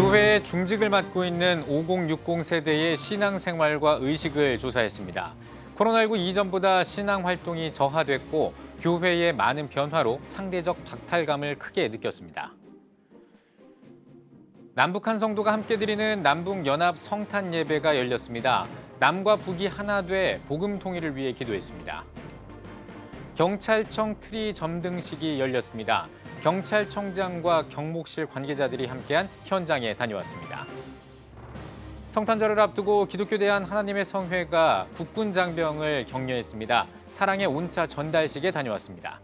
교회의 중직을 맡고 있는 5060 세대의 신앙생활과 의식을 조사했습니다. 코로나19 이전보다 신앙 활동이 저하됐고 교회의 많은 변화로 상대적 박탈감을 크게 느꼈습니다. 남북한 성도가 함께 드리는 남북연합 성탄 예배가 열렸습니다. 남과 북이 하나 돼 복음 통일을 위해 기도했습니다. 경찰청 트리 점등식이 열렸습니다. 경찰청장과 경목실 관계자들이 함께한 현장에 다녀왔습니다. 성탄절을 앞두고 기독교 대한 하나님의 성회가 국군 장병을 격려했습니다. 사랑의 온차 전달식에 다녀왔습니다.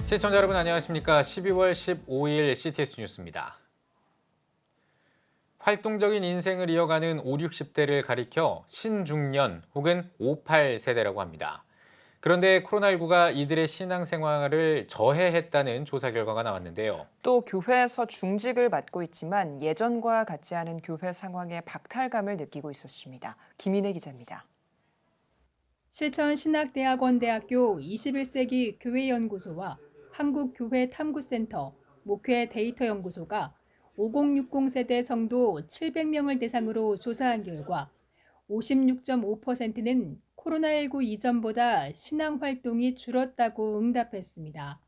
시청자 여러분 안녕하십니까? 12월 15일 CTS 뉴스입니다. 활동적인 인생을 이어가는 5, 60대를 가리켜 신중년 혹은 58세대라고 합니다. 그런데 코로나19가 이들의 신앙생활을 저해했다는 조사 결과가 나왔는데요. 또 교회에서 중직을 맡고 있지만 예전과 같지 않은 교회 상황에 박탈감을 느끼고 있었습니다. 김인혜 기자입니다. 실천신학대학원대학교 21세기 교회연구소와 한국교회탐구센터, 목회데이터연구소가 5060 세대 성도 700명을 대상으로 조사한 결과 56.5%는 코로나19 이전보다 신앙활동이 줄었다고 응답했습니다.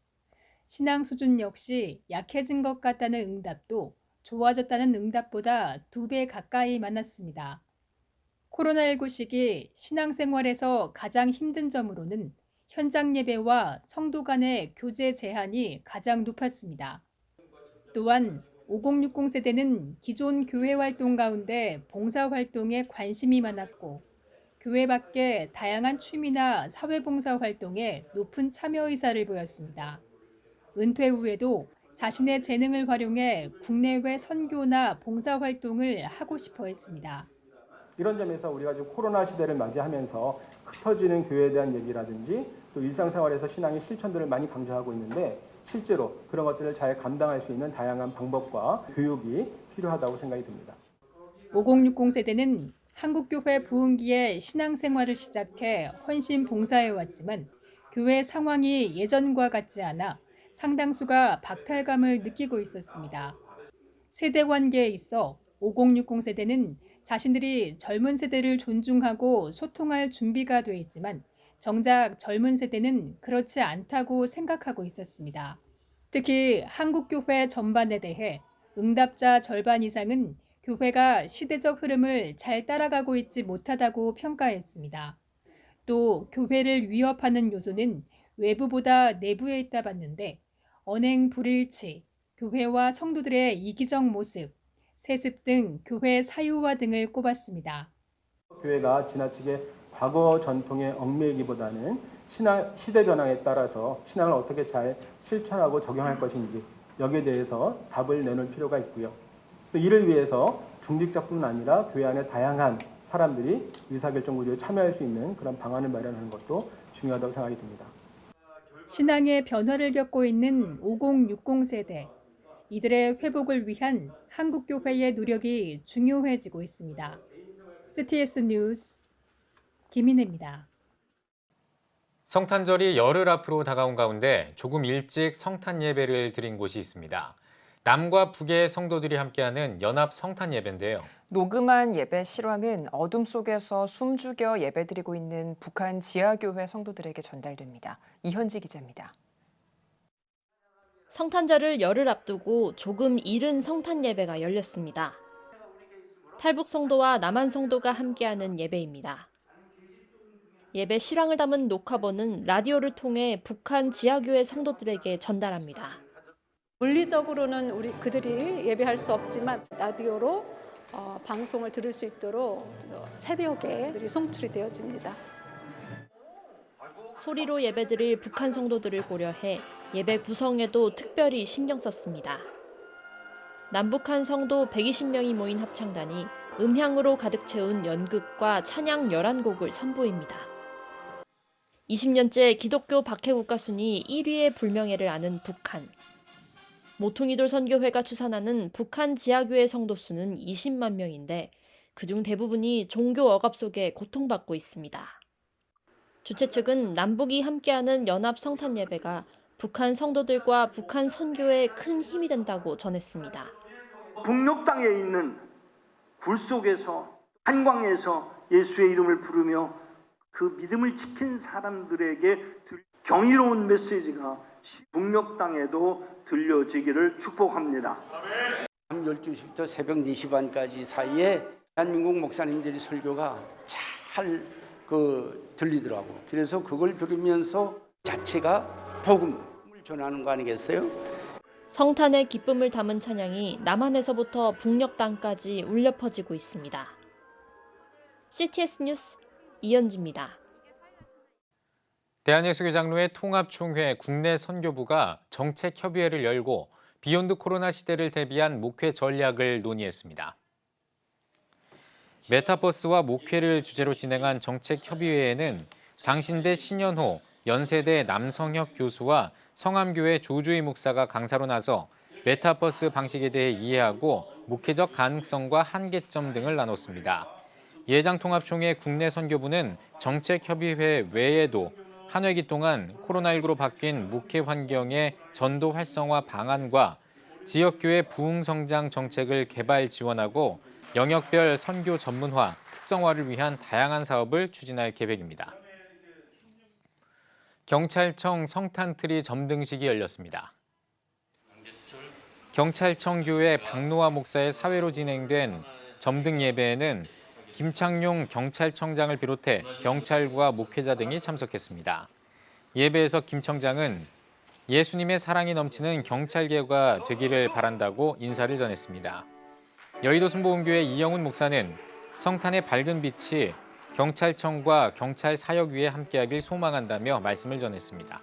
신앙 수준 역시 약해진 것 같다는 응답도 좋아졌다는 응답보다 2배 가까이 많았습니다. 코로나19 시기 신앙생활에서 가장 힘든 점으로는 현장 예배와 성도 간의 교제 제한이 가장 높았습니다. 또한 5060 세대는 기존 교회 활동 가운데 봉사활동에 관심이 많았고 교회 밖의 다양한 취미나 사회봉사 활동에 높은 참여 의사를 보였습니다. 은퇴 후에도 자신의 재능을 활용해 국내외 선교나 봉사활동을 하고 싶어 했습니다. 이런 점에서 우리가 지금 코로나 시대를 맞이하면서 흩어지는 교회에 대한 얘기라든지 또 일상생활에서 신앙의 실천들을 많이 강조하고 있는데 실제로 그런 것들을 잘 감당할 수 있는 다양한 방법과 교육이 필요하다고 생각이 듭니다. 5060 세대는 한국교회 부흥기에 신앙생활을 시작해 헌신 봉사해왔지만 교회 상황이 예전과 같지 않아 상당수가 박탈감을 느끼고 있었습니다. 세대 관계에 있어 5060 세대는 자신들이 젊은 세대를 존중하고 소통할 준비가 돼 있지만 정작 젊은 세대는 그렇지 않다고 생각하고 있었습니다. 특히 한국교회 전반에 대해 응답자 절반 이상은 교회가 시대적 흐름을 잘 따라가고 있지 못하다고 평가했습니다. 또 교회를 위협하는 요소는 외부보다 내부에 있다 봤는데 언행 불일치, 교회와 성도들의 이기적 모습, 세습 등 교회 사유화 등을 꼽았습니다. 교회가 지나치게 과거 전통에 얽매이기보다는 시대 변화에 따라서 신앙을 어떻게 잘 실천하고 적용할 것인지 여기에 대해서 답을 내놓을 필요가 있고요. 또 이를 위해서 중직자뿐 아니라 교회 안에 다양한 사람들이 의사결정 구조에 참여할 수 있는 그런 방안을 마련하는 것도 중요하다고 생각이 듭니다. 신앙의 변화를 겪고 있는 5060 세대. 이들의 회복을 위한 한국교회의 노력이 중요해지고 있습니다. CTS 뉴스 김인혜입니다. 성탄절이 열흘 앞으로 다가온 가운데 조금 일찍 성탄 예배를 드린 곳이 있습니다. 남과 북의 성도들이 함께하는 연합 성탄 예배인데요. 녹음한 예배 실황은 어둠 속에서 숨죽여 예배드리고 있는 북한 지하교회 성도들에게 전달됩니다. 이현지 기자입니다. 성탄절을 열흘 앞두고 조금 이른 성탄 예배가 열렸습니다. 탈북 성도와 남한 성도가 함께하는 예배입니다. 예배 실황을 담은 녹화본은 라디오를 통해 북한 지하교회 성도들에게 전달합니다. 물리적으로는 그들이 예배할 수 없지만 라디오로 방송을 들을 수 있도록 새벽에 송출이 되어집니다. 소리로 예배드릴 북한 성도들을 고려해 예배 구성에도 특별히 신경 썼습니다. 남북한 성도 120명이 모인 합창단이 음향으로 가득 채운 연극과 찬양 11곡을 선보입니다. 20년째 기독교 박해국가 순위 1위의 불명예를 아는 북한. 모퉁이돌 선교회가 추산하는 북한 지하교회 성도 수는 20만 명인데 그중 대부분이 종교 억압 속에 고통받고 있습니다. 주최 측은 남북이 함께하는 연합 성탄 예배가 북한 성도들과 북한 선교에 큰 힘이 된다고 전했습니다. 북녘 땅에 있는 굴 속에서 한광에서 예수의 이름을 부르며 그 믿음을 지킨 사람들에게 경이로운 메시지가 북녘 땅에도 들려지기를 축복합니다. 밤 12시부터 새벽 4시 반까지 사이에 대한민국 목사님들이 설교가 잘 들리더라고. 그래서 그걸 들으면서 자체가 복음을 전하는 거 아니겠어요? 성탄의 기쁨을 담은 찬양이 남한에서부터 북녘 땅까지 울려 퍼지고 있습니다. CTS 뉴스 이현지입니다. 대한예수교장로회 통합총회 국내 선교부가 정책협의회를 열고 비욘드 코로나 시대를 대비한 목회 전략을 논의했습니다. 메타버스와 목회를 주제로 진행한 정책협의회에는 장신대 신현호 연세대 남성혁 교수와 성암교회 조주희 목사가 강사로 나서 메타버스 방식에 대해 이해하고 목회적 가능성과 한계점 등을 나눴습니다. 예장통합총회 국내 선교부는 정책협의회 외에도 한 회기 동안 코로나19로 바뀐 목회 환경의 전도 활성화 방안과 지역교회 부흥성장 정책을 개발 지원하고 영역별 선교 전문화, 특성화를 위한 다양한 사업을 추진할 계획입니다. 경찰청 성탄트리 점등식이 열렸습니다. 경찰청 교회 박노아 목사의 사회로 진행된 점등 예배에는 김창룡 경찰청장을 비롯해 경찰과 목회자 등이 참석했습니다. 예배에서 김 청장은 예수님의 사랑이 넘치는 경찰계가 되기를 바란다고 인사를 전했습니다. 여의도 순복음교회 이영훈 목사는 성탄의 밝은 빛이 경찰청과 경찰 사역 위에 함께하길 소망한다며 말씀을 전했습니다.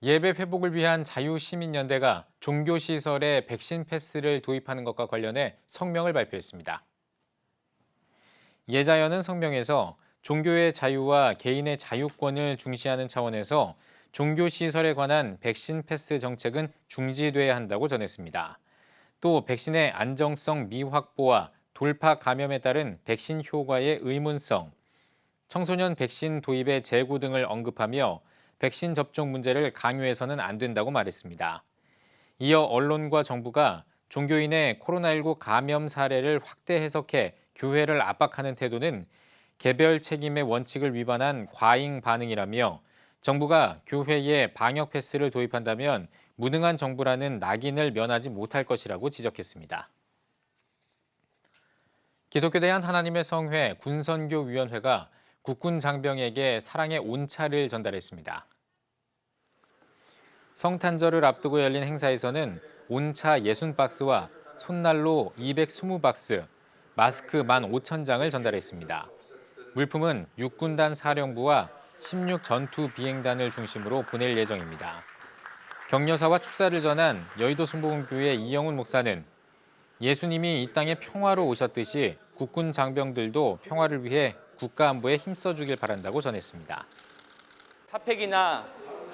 예배 회복을 위한 자유시민연대가 종교시설에 백신 패스를 도입하는 것과 관련해 성명을 발표했습니다. 예자연은 성명에서 종교의 자유와 개인의 자유권을 중시하는 차원에서 종교시설에 관한 백신 패스 정책은 중지돼야 한다고 전했습니다. 또 백신의 안정성 미확보와 돌파 감염에 따른 백신 효과의 의문성, 청소년 백신 도입의 재고 등을 언급하며 백신 접종 문제를 강요해서는 안 된다고 말했습니다. 이어 언론과 정부가 종교인의 코로나19 감염 사례를 확대 해석해 교회를 압박하는 태도는 개별 책임의 원칙을 위반한 과잉 반응이라며 정부가 교회에 방역 패스를 도입한다면 무능한 정부라는 낙인을 면하지 못할 것이라고 지적했습니다. 기독교대한 하나님의 성회 군선교위원회가 국군 장병에게 사랑의 온차를 전달했습니다. 성탄절을 앞두고 열린 행사에서는 온차 60박스와 손난로 220박스, 마스크 15,000장을 전달했습니다. 물품은 육군단 사령부와 16 전투 비행단을 중심으로 보낼 예정입니다. 격려사와 축사를 전한 여의도 순복음교회 이영훈 목사는 예수님이 이 땅에 평화로 오셨듯이 국군 장병들도 평화를 위해 국가 안보에 힘써주길 바란다고 전했습니다. 핫팩이나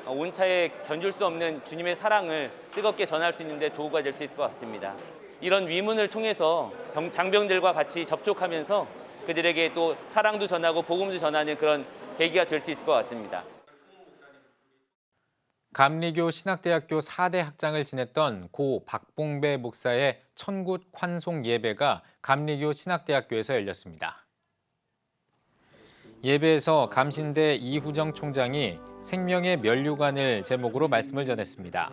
온차에 견줄 수 없는 주님의 사랑을 뜨겁게 전할 수 있는데 도구가 될 수 있을 것 같습니다. 이런 위문을 통해서 장병들과 같이 접촉하면서 그들에게 또 사랑도 전하고 복음도 전하는 그런 계기가 될 수 있을 것 같습니다. 감리교 신학대학교 4대 학장을 지냈던 고 박봉배 목사의 천굿 환송 예배가 감리교 신학대학교에서 열렸습니다. 예배에서 감신대 이후정 총장이 생명의 면류관을 제목으로 말씀을 전했습니다.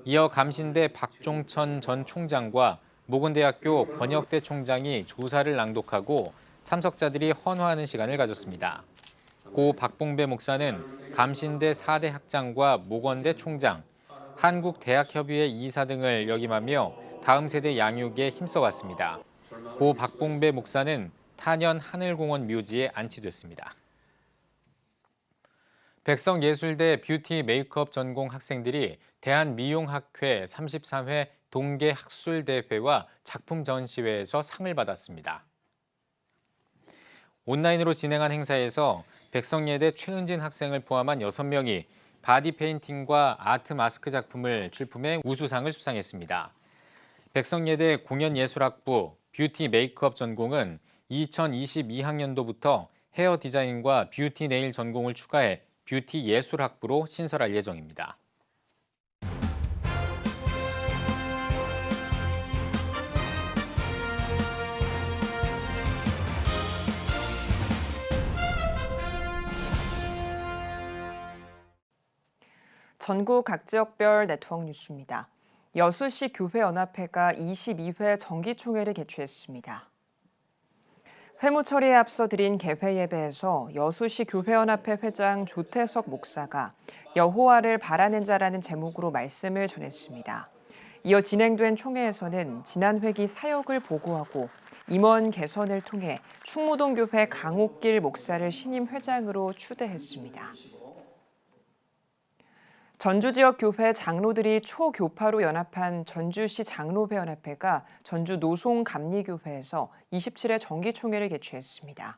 이어 감신대 박종천 전 총장과 모건대학교 권혁대 총장이 조사를 낭독하고 참석자들이 헌화하는 시간을 가졌습니다. 고 박봉배 목사는 감신대 4대 학장과 모건대 총장, 한국대학협의회 이사 등을 역임하며 다음 세대 양육에 힘써왔습니다. 고 박봉배 목사는 탄현 하늘공원 묘지에 안치됐습니다. 백성예술대 뷰티 메이크업 전공 학생들이 대한미용학회 33회 동계학술대회와 작품 전시회에서 상을 받았습니다. 온라인으로 진행한 행사에서 백성예대 최은진 학생을 포함한 6명이 바디 페인팅과 아트 마스크 작품을 출품해 우수상을 수상했습니다. 백성예대 공연예술학부 뷰티 메이크업 전공은 2022학년도부터 헤어 디자인과 뷰티 네일 전공을 추가해 뷰티 예술학부로 신설할 예정입니다. 전국 각 지역별 네트워크 뉴스입니다. 여수시 교회연합회가 22회 정기총회를 개최했습니다. 회무 처리에 앞서 드린 개회 예배에서 여수시 교회연합회 회장 조태석 목사가 여호와를 바라는 자라는 제목으로 말씀을 전했습니다. 이어 진행된 총회에서는 지난 회기 사역을 보고하고 임원 개선을 통해 충무동교회 강옥길 목사를 신임 회장으로 추대했습니다. 전주 지역 교회 장로들이 초교파로 연합한 전주시 장로회연합회가 전주 노송감리교회에서 27회 정기총회를 개최했습니다.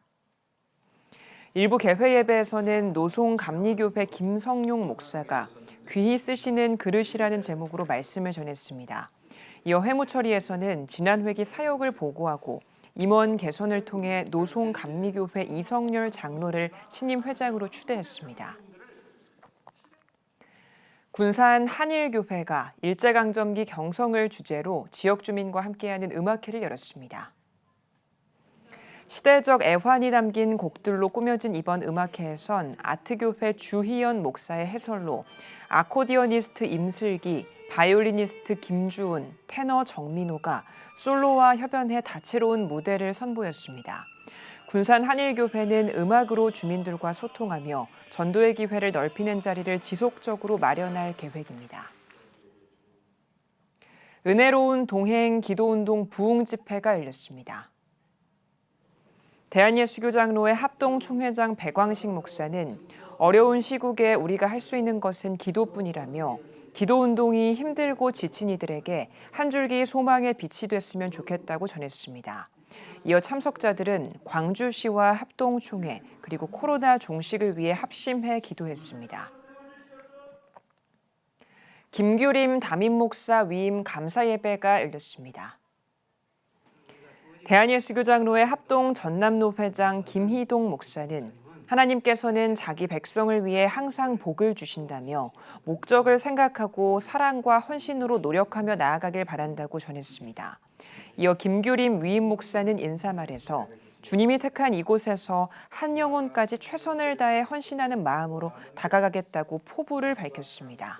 일부 개회 예배에서는 노송감리교회 김성용 목사가 귀히 쓰시는 그릇이라는 제목으로 말씀을 전했습니다. 이어 회무처리에서는 지난 회기 사역을 보고하고 임원 개선을 통해 노송감리교회 이성열 장로를 신임 회장으로 추대했습니다. 군산 한일교회가 일제강점기 경성을 주제로 지역 주민과 함께하는 음악회를 열었습니다. 시대적 애환이 담긴 곡들로 꾸며진 이번 음악회에선 아트교회 주희연 목사의 해설로 아코디어니스트 임슬기, 바이올리니스트 김주은, 테너 정민호가 솔로와 협연해 다채로운 무대를 선보였습니다. 군산 한일교회는 음악으로 주민들과 소통하며 전도의 기회를 넓히는 자리를 지속적으로 마련할 계획입니다. 은혜로운 동행 기도운동 부흥집회가 열렸습니다. 대한예수교장로회 합동총회장 백광식 목사는 어려운 시국에 우리가 할 수 있는 것은 기도뿐이라며 기도운동이 힘들고 지친 이들에게 한 줄기 소망의 빛이 됐으면 좋겠다고 전했습니다. 이어 참석자들은 광주시와 합동총회 그리고 코로나 종식을 위해 합심해 기도했습니다. 김규림 담임목사 위임 감사예배가 열렸습니다. 대한예수교장로회 합동 전남로 회장 김희동 목사는 하나님께서는 자기 백성을 위해 항상 복을 주신다며 목적을 생각하고 사랑과 헌신으로 노력하며 나아가길 바란다고 전했습니다. 이어 김규림 위임 목사는 인사말에서 주님이 택한 이곳에서 한 영혼까지 최선을 다해 헌신하는 마음으로 다가가겠다고 포부를 밝혔습니다.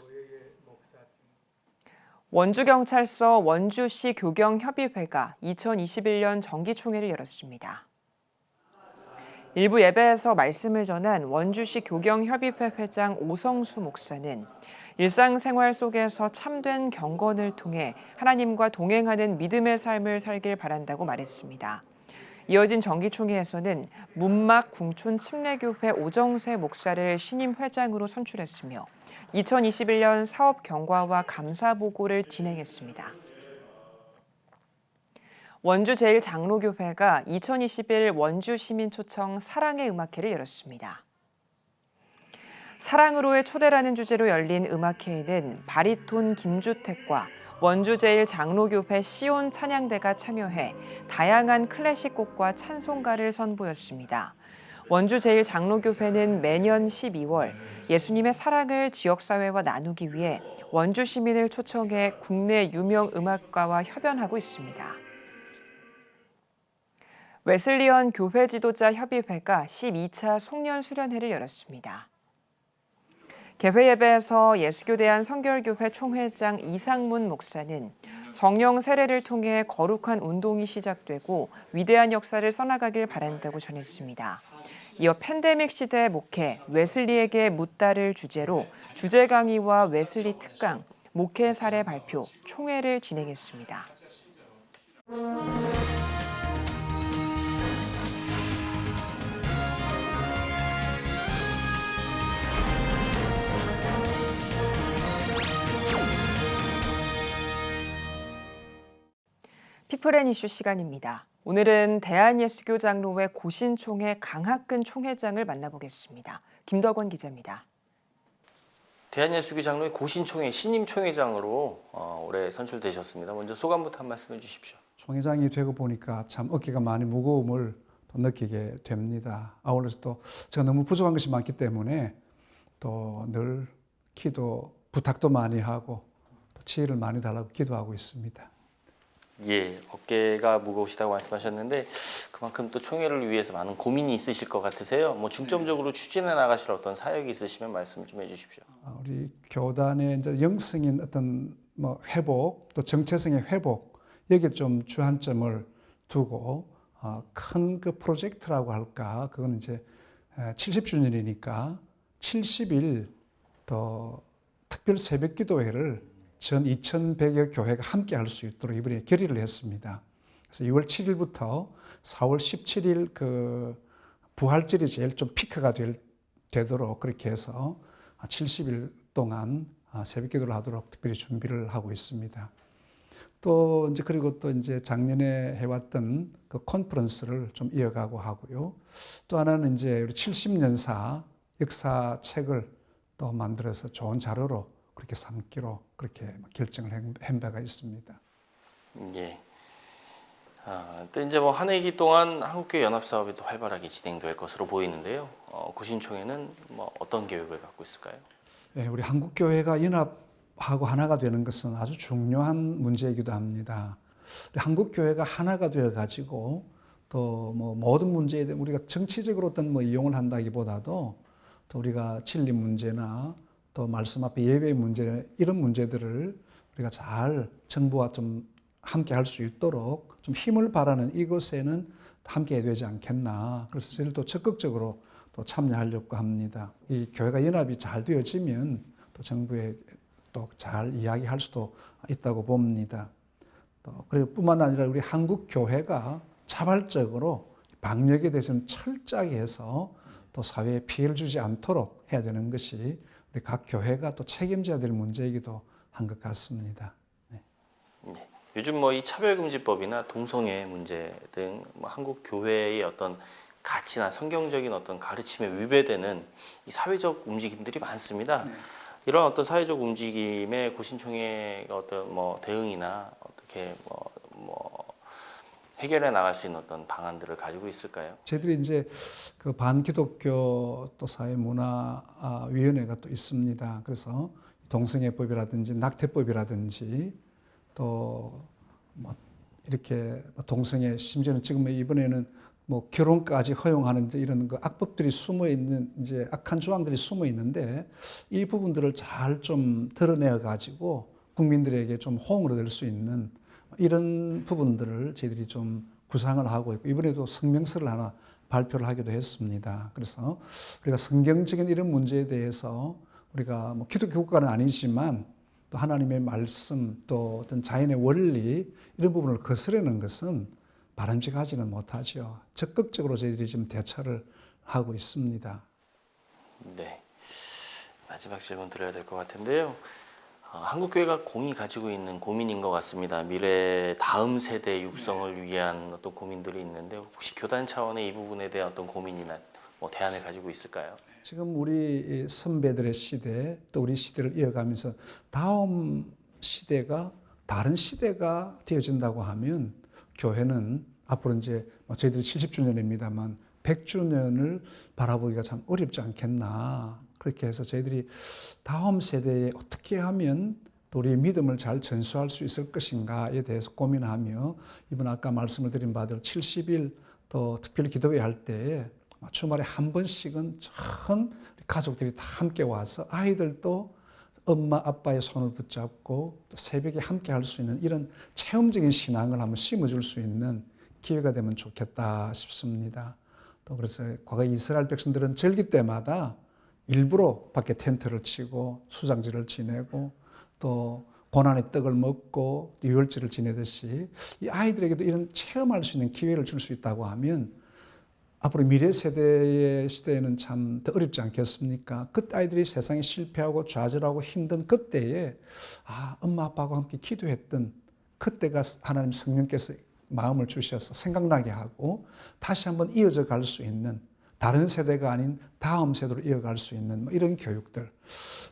원주경찰서 원주시 교경협의회가 2021년 정기총회를 열었습니다. 일부 예배에서 말씀을 전한 원주시 교경협의회 회장 오성수 목사는 일상생활 속에서 참된 경건을 통해 하나님과 동행하는 믿음의 삶을 살길 바란다고 말했습니다. 이어진 정기총회에서는 문막 궁촌 침례교회 오정세 목사를 신임 회장으로 선출했으며 2021년 사업 경과와 감사 보고를 진행했습니다. 원주 제1장로교회가 2021 원주 시민초청 사랑의 음악회를 열었습니다. 사랑으로의 초대라는 주제로 열린 음악회에는 바리톤 김주택과 원주 제1장로교회 시온 찬양대가 참여해 다양한 클래식곡과 찬송가를 선보였습니다. 원주 제1장로교회는 매년 12월 예수님의 사랑을 지역사회와 나누기 위해 원주 시민을 초청해 국내 유명 음악가와 협연하고 있습니다. 웨슬리언 교회 지도자 협의회가 12차 송년 수련회를 열었습니다. 개회 예배에서 예수교대한 성결교회 총회장 이상문 목사는 성령 세례를 통해 거룩한 운동이 시작되고 위대한 역사를 써나가길 바란다고 전했습니다. 이어 팬데믹 시대 목회 웨슬리에게 묻다를 주제로 주제 강의와 웨슬리 특강, 목회 사례 발표, 총회를 진행했습니다. 피플앤이슈 시간입니다. 오늘은 대한예수교 장로회 고신총회 강학근 총회장을 만나보겠습니다. 김덕원 기자입니다. 대한예수교 장로회 고신총회 신임 총회장으로 올해 선출되셨습니다. 먼저 소감부터 한 말씀 해주십시오. 총회장이 되고 보니까 참 어깨가 많이 무거움을 또 느끼게 됩니다. 아울러서 또 제가 너무 부족한 것이 많기 때문에 또 늘 기도 부탁도 많이 하고 또 지혜를 많이 달라고 기도하고 있습니다. 예, 어깨가 무거우시다고 말씀하셨는데 그만큼 또 총회를 위해서 많은 고민이 있으실 것 같으세요. 뭐 중점적으로 추진해 나가실 어떤 사역이 있으시면 말씀 좀 해주십시오. 우리 교단의 이제 영성인 어떤 뭐 회복 또 정체성의 회복 여기에 좀 주안점을 두고 큰 그 프로젝트라고 할까 그건 이제 70주년이니까 70일 또 특별 새벽기도회를 전 2,100여 교회가 함께 할 수 있도록 이번에 결의를 했습니다. 그래서 2월 7일부터 4월 17일 그 부활절이 제일 좀 피크가 되도록 그렇게 해서 70일 동안 새벽기도를 하도록 특별히 준비를 하고 있습니다. 또 이제 그리고 또 이제 작년에 해왔던 그 컨퍼런스를 좀 이어가고 하고요. 또 하나는 이제 우리 70년사 역사책을 또 만들어서 좋은 자료로 그렇게 삼기로 그렇게 결정을 한 바가 있습니다. 예. 또 이제 뭐 한 해기 동안 한국교회 연합 사업이 또 활발하게 진행될 것으로 보이는데요. 고신총회는 뭐 어떤 계획을 갖고 있을까요? 네, 우리 한국교회가 연합하고 하나가 되는 것은 아주 중요한 문제이기도 합니다. 한국교회가 하나가 되어 가지고 또 뭐 모든 문제에 대해 우리가 정치적으로 어떤 뭐 이용을 한다기보다도 또 우리가 진리 문제나 또 말씀 앞에 예배 문제 이런 문제들을 우리가 잘 정부와 좀 함께 할 수 있도록 좀 힘을 바라는 이것에는 함께 해야 되지 않겠나. 그래서 저희들도 적극적으로 또 참여하려고 합니다. 이 교회가 연합이 잘 되어지면 또 정부에 또 잘 이야기할 수도 있다고 봅니다. 또 그리고 뿐만 아니라 우리 한국 교회가 자발적으로 방역에 대해서는 철저하게 해서 또 사회에 피해를 주지 않도록 해야 되는 것이 우리 각 교회가 또 책임져야 될 문제이기도 한 것 같습니다. 네. 네. 요즘 뭐 이 차별금지법이나 동성애 문제 등 뭐 한국 교회의 어떤 가치나 성경적인 어떤 가르침에 위배되는 이 사회적 움직임들이 많습니다. 네. 이런 어떤 사회적 움직임에 고신총회가 어떤 뭐 대응이나 어떻게 뭐 해결해 나갈 수 있는 어떤 방안들을 가지고 있을까요? 저희들이 이제 그 반기독교 또 사회문화위원회가 또 있습니다. 그래서 동성애법이라든지 낙태법이라든지 또 뭐 이렇게 동성애 심지어는 지금 이번에는 뭐 결혼까지 허용하는 이런 그 악법들이 숨어 있는 이제 악한 조항들이 숨어 있는데 이 부분들을 잘 좀 드러내어 가지고 국민들에게 좀 호응을 얻을 수 있는 이런 부분들을 저희들이 좀 구상을 하고 있고 이번에도 성명서를 하나 발표를 하기도 했습니다. 그래서 우리가 성경적인 이런 문제에 대해서 우리가 뭐 기독교 국가는 아니지만 또 하나님의 말씀 또 어떤 자연의 원리 이런 부분을 거스르는 것은 바람직하지는 못하죠. 적극적으로 저희들이 지금 대처를 하고 있습니다. 네, 마지막 질문 드려야 될 것 같은데요. 한국교회가 공이 가지고 있는 고민인 것 같습니다. 미래 다음 세대 육성을 위한 어떤 고민들이 있는데 혹시 교단 차원의 이 부분에 대한 어떤 고민이나 뭐 대안을 가지고 있을까요? 지금 우리 선배들의 시대 또 우리 시대를 이어가면서 다음 시대가 다른 시대가 되어진다고 하면 교회는 앞으로 이제 저희들이 70주년입니다만 100주년을 바라보기가 참 어렵지 않겠나. 그렇게 해서 저희들이 다음 세대에 어떻게 하면 또 우리의 믿음을 잘 전수할 수 있을 것인가에 대해서 고민하며 이번 아까 말씀을 드린 바대로 70일 또 특별 기도회 할 때 주말에 한 번씩은 전 가족들이 다 함께 와서 아이들도 엄마 아빠의 손을 붙잡고 또 새벽에 함께 할 수 있는 이런 체험적인 신앙을 한번 심어줄 수 있는 기회가 되면 좋겠다 싶습니다. 또 그래서 과거 이스라엘 백성들은 절기 때마다 일부러 밖에 텐트를 치고 수장질을 지내고 또 고난의 떡을 먹고 유월절을 지내듯이 이 아이들에게도 이런 체험할 수 있는 기회를 줄 수 있다고 하면 앞으로 미래 세대의 시대에는 참 더 어렵지 않겠습니까? 그때 아이들이 세상에 실패하고 좌절하고 힘든 그때에 엄마 아빠하고 함께 기도했던 그때가 하나님 성령께서 마음을 주셔서 생각나게 하고 다시 한번 이어져 갈 수 있는, 다른 세대가 아닌 다음 세대로 이어갈 수 있는 이런 교육들,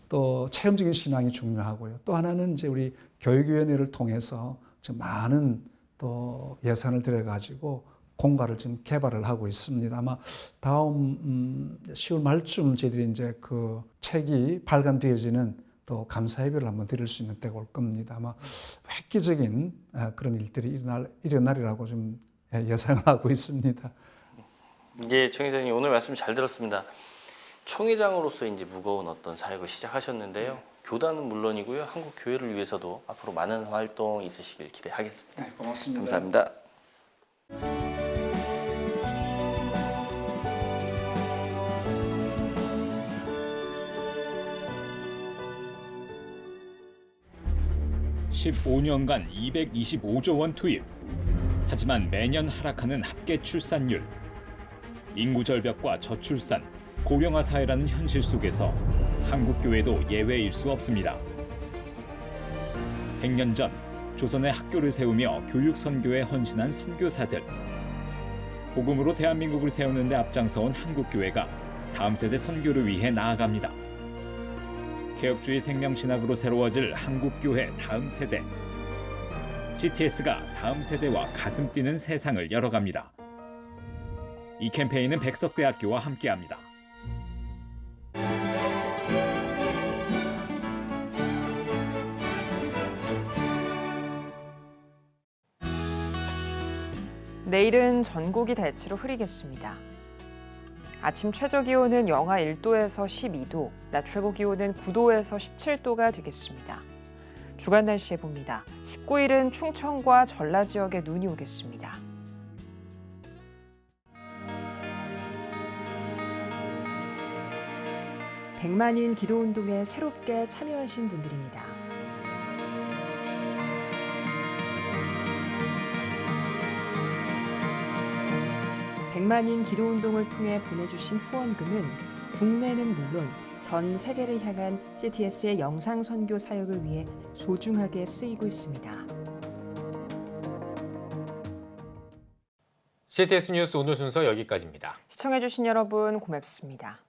또 체험적인 신앙이 중요하고요. 또 하나는 이제 우리 교육위원회를 통해서 많은 또 예산을 들여가지고 공과를 지금 개발을 하고 있습니다. 아마 다음 10월 말쯤 저희들이 이제 그 책이 발간되어지는 또 감사예배를 한번 드릴 수 있는 때가 올 겁니다. 아마 획기적인 그런 일들이 일어나리라고 좀 예상을 하고 있습니다. 예, 청 회장님 오늘 말씀 잘 들었습니다. 총회장으로서 이제 무거운 어떤 사역을 시작하셨는데요. 교단은 물론이고요, 한국 교회를 위해서도 앞으로 많은 활동 있으시길 기대하겠습니다. 네, 고맙습니다. 감사합니다. (15년간) 225조 원 투입. 하지만 매년 하락하는 합계 출산율. 인구 절벽과 저출산, 고령화 사회라는 현실 속에서 한국 교회도 예외일 수 없습니다. 100년 전 조선의 학교를 세우며 교육 선교에 헌신한 선교사들. 복음으로 대한민국을 세우는 데 앞장서온 한국 교회가 다음 세대 선교를 위해 나아갑니다. 개혁주의 생명신학으로 새로워질 한국교회 다음 세대. CTS가 다음 세대와 가슴 뛰는 세상을 열어갑니다. 이 캠페인은 백석대학교와 함께합니다. 내일은 전국이 대체로 흐리겠습니다. 아침 최저기온은 영하 1도에서 12도, 낮 최고기온은 9도에서 17도가 되겠습니다. 주간 날씨 해봅니다. 19일은 충청과 전라 지역에 눈이 오겠습니다. 백만인 기도운동에 새롭게 참여하신 분들입니다. 백만인 기도운동을 통해 보내주신 후원금은 국내는 물론 전 세계를 향한 CTS의 영상 선교 사역을 위해 소중하게 쓰이고 있습니다. CTS 뉴스 오늘 순서 여기까지입니다. 시청해주신 여러분 고맙습니다.